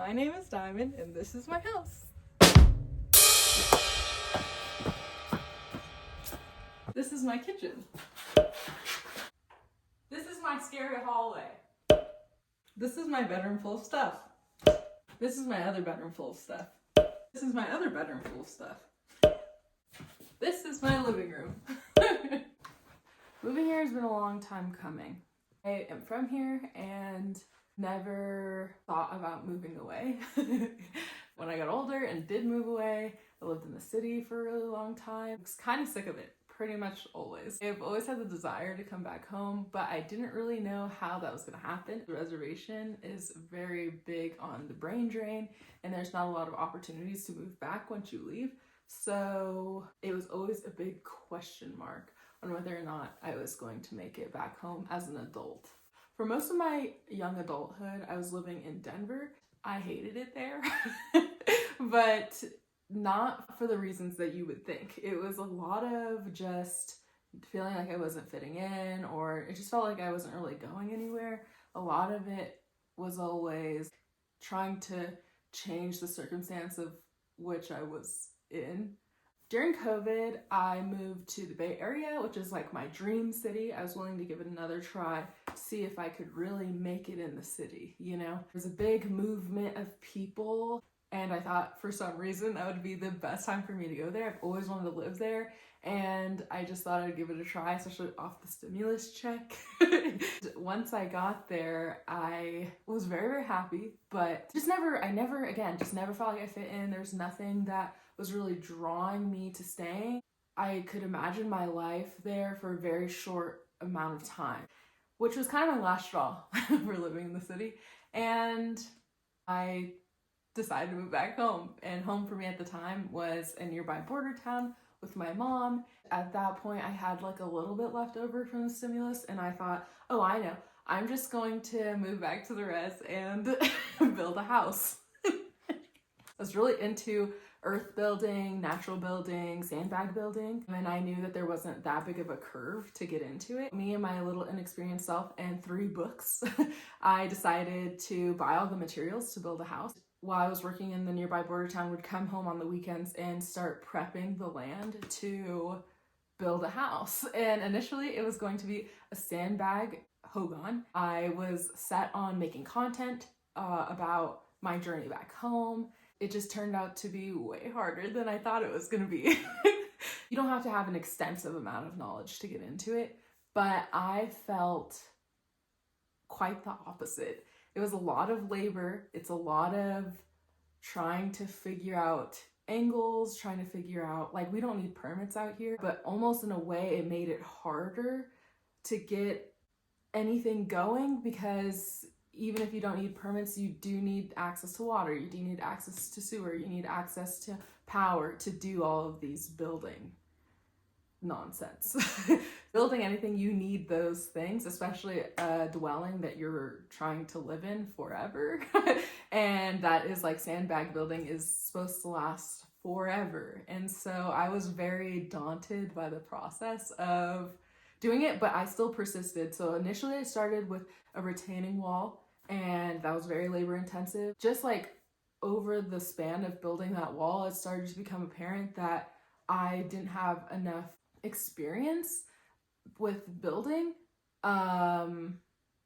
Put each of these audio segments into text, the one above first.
My name is Diamond, and this is my house. This is my kitchen. This is my scary hallway. This is my bedroom full of stuff. This is my other bedroom full of stuff. This is my other bedroom full of stuff. This is my living room. Moving here has been a long time coming. I am from here and never thought about moving away. When I got older and did move away, I lived in the city for a really long time. I was kind of sick of it, pretty much always. I've always had the desire to come back home, but I didn't really know how that was going to happen. The reservation is very big on the brain drain, and there's not a lot of opportunities to move back once you leave. So it was always a big question mark on whether or not I was going to make it back home as an adult. For most of my young adulthood, I was living in Denver. I hated it there, but not for the reasons that you would think. It was a lot of just feeling like I wasn't fitting in, or it just felt like I wasn't really going anywhere. A lot of it was always trying to change the circumstance of which I was in. During COVID, I moved to the Bay Area, which is like my dream city. I was willing to give it another try, see if I could really make it in the city, you know? There's a big movement of people, and I thought for some reason that would be the best time for me to go there. I've always wanted to live there, and I just thought I'd give it a try, especially off the stimulus check. Once I got there, I was very, very happy, but I never felt like I fit in. There's nothing that was really drawing me to staying. I could imagine my life there for a very short amount of time, which was kind of my last straw for living in the city. And I decided to move back home. And home for me at the time was a nearby border town with my mom. At that point, I had like a little bit left over from the stimulus, and I thought, oh, I know, I'm just going to move back to the res and build a house. I was really into earth building, natural building, sandbag building, and I knew that there wasn't that big of a curve to get into it. Me and my little inexperienced self and 3 books, I decided to buy all the materials to build a house. While I was working in the nearby border town, would come home on the weekends and start prepping the land to build a house. And initially it was going to be a sandbag hogan. I was set on making content about my journey back home. It just turned out to be way harder than I thought it was gonna be. You don't have to have an extensive amount of knowledge to get into it, but I felt quite the opposite. It was a lot of labor. It's a lot of trying to figure out angles, trying to figure out, like, we don't need permits out here, but almost in a way it made it harder to get anything going, because even if you don't need permits, you do need access to water, you do need access to sewer, you need access to power to do all of these building nonsense. Building anything, you need those things, especially a dwelling that you're trying to live in forever. And that is like sandbag building is supposed to last forever. And so I was very daunted by the process of doing it, but I still persisted. So initially I started with a retaining wall, and that was very labor intensive. Just like over the span of building that wall, it started to become apparent that I didn't have enough experience with building, and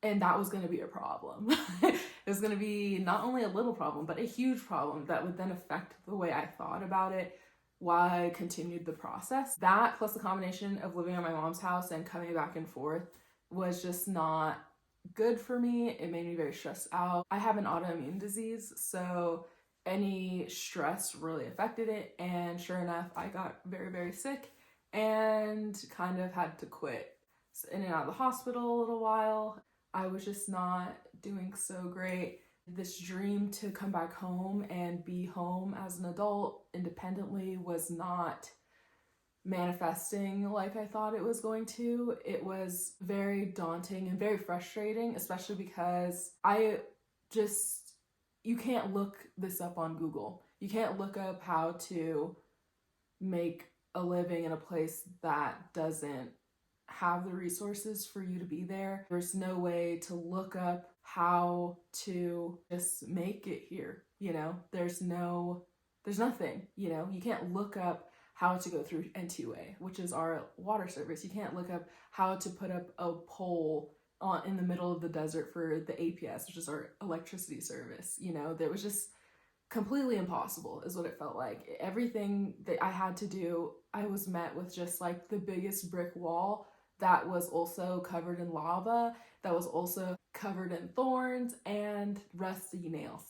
that was going to be a problem. It was going to be not only a little problem, but a huge problem that would then affect the way I thought about it while I continued the process. That, plus the combination of living at my mom's house and coming back and forth, was just not good for me. It made me very stressed out. I have an autoimmune disease, so any stress really affected it, and sure enough, I got very, very sick and kind of had to quit. So in and out of the hospital a little while. I was just not doing so great. This dream to come back home and be home as an adult independently was not manifesting like I thought it was going to. It was very daunting and very frustrating, especially because you can't look this up on Google. You can't look up how to make a living in a place that doesn't have the resources for you to be there. There's no way to look up how to just make it here. You know, there's nothing, you know, you can't look up how to go through NTUA, which is our water service. You can't look up how to put up a pole in the middle of the desert for the APS, which is our electricity service. You know, that was just completely impossible is what it felt like. Everything that I had to do, I was met with just like the biggest brick wall that was also covered in lava, that was also covered in thorns and rusty nails.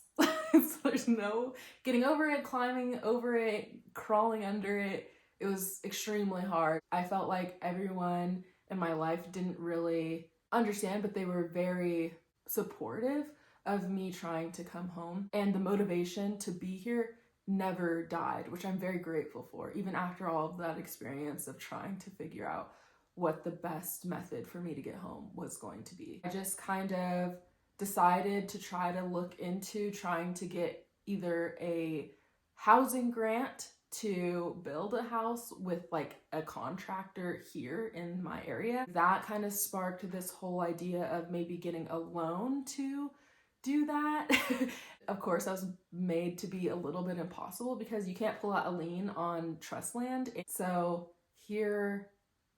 So there's no getting over it, climbing over it, crawling under it. It was extremely hard. I felt like everyone in my life didn't really understand, but they were very supportive of me trying to come home. And the motivation to be here never died, which I'm very grateful for, even after all of that experience of trying to figure out what the best method for me to get home was going to be. I just kind of decided to try to look into trying to get either a housing grant to build a house with like a contractor here in my area. That kind of sparked this whole idea of maybe getting a loan to do that. Of course, that was made to be a little bit impossible because you can't pull out a lien on trust land. So here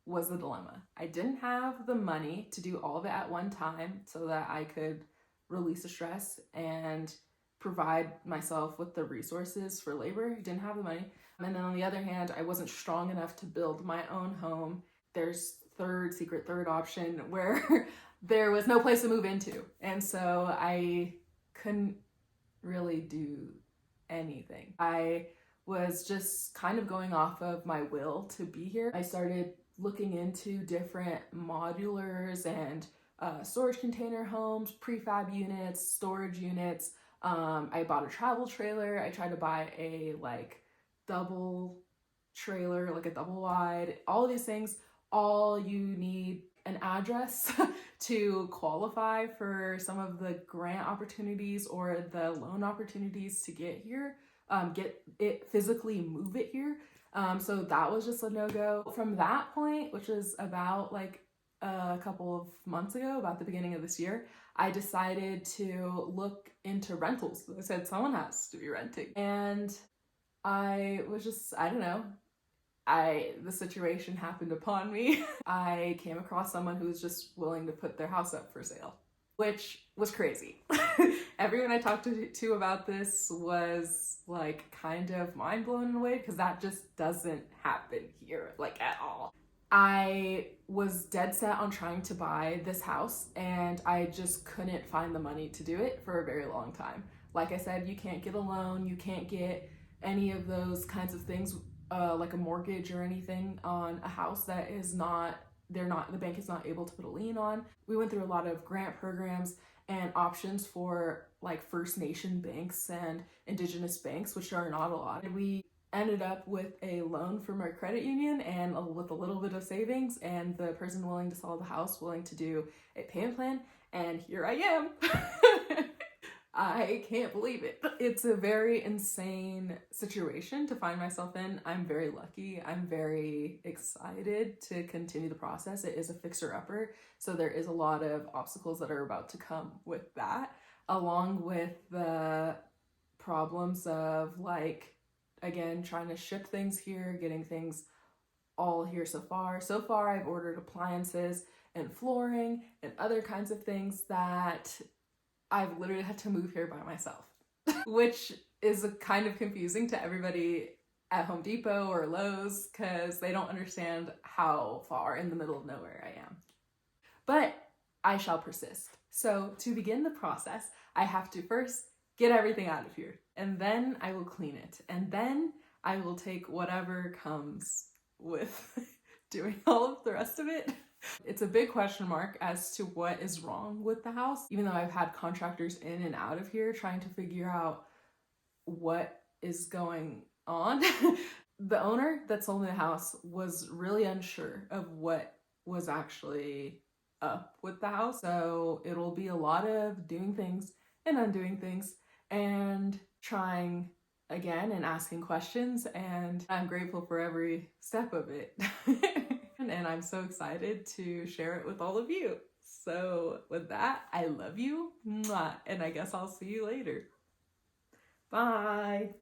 was the dilemma. I didn't have the money to do all of it at one time so that I could release the stress and provide myself with the resources for labor. I didn't have the money. And then on the other hand, I wasn't strong enough to build my own home. There's third option where there was no place to move into. And so I couldn't really do anything. I was just kind of going off of my will to be here. I started looking into different modulars and storage container homes, prefab units, storage units. I bought a travel trailer. I tried to buy a like double trailer, like a double wide, all of these things. All you need an address to qualify for some of the grant opportunities or the loan opportunities to get here, get it physically move it here. So that was just a no-go. From that point, which was about like a couple of months ago, about the beginning of this year, I decided to look into rentals. I said someone has to be renting. And I was just, I don't know, the situation happened upon me. I came across someone who was just willing to put their house up for sale, which was crazy. Everyone I talked to about this was like kind of mind blown away because that just doesn't happen here like at all. I was dead set on trying to buy this house and I just couldn't find the money to do it for a very long time. Like I said, you can't get a loan, you can't get any of those kinds of things, like a mortgage or anything on a house that is not, the bank is not able to put a lien on. We went through a lot of grant programs and options for like First Nation banks and Indigenous banks, which are not a lot. And we ended up with a loan from our credit union and with a little bit of savings and the person willing to sell the house willing to do a payment plan. And here I am. I can't believe it. It's a very insane situation to find myself in. I'm very lucky. I'm very excited to continue the process. It is a fixer-upper, so there is a lot of obstacles that are about to come with that, along with the problems of like, again, trying to ship things here, getting things all here so far. So far, I've ordered appliances and flooring and other kinds of things that I've literally had to move here by myself, which is kind of confusing to everybody at Home Depot or Lowe's because they don't understand how far in the middle of nowhere I am. But I shall persist. So to begin the process, I have to first get everything out of here, and then I will clean it, and then I will take whatever comes with doing all of the rest of it. It's a big question mark as to what is wrong with the house, even though I've had contractors in and out of here trying to figure out what is going on. The owner that sold me the house was really unsure of what was actually up with the house. So it'll be a lot of doing things and undoing things and trying again and asking questions, and I'm grateful for every step of it. And I'm so excited to share it with all of you. So with that, I love you. Mwah, and I guess I'll see you later. Bye.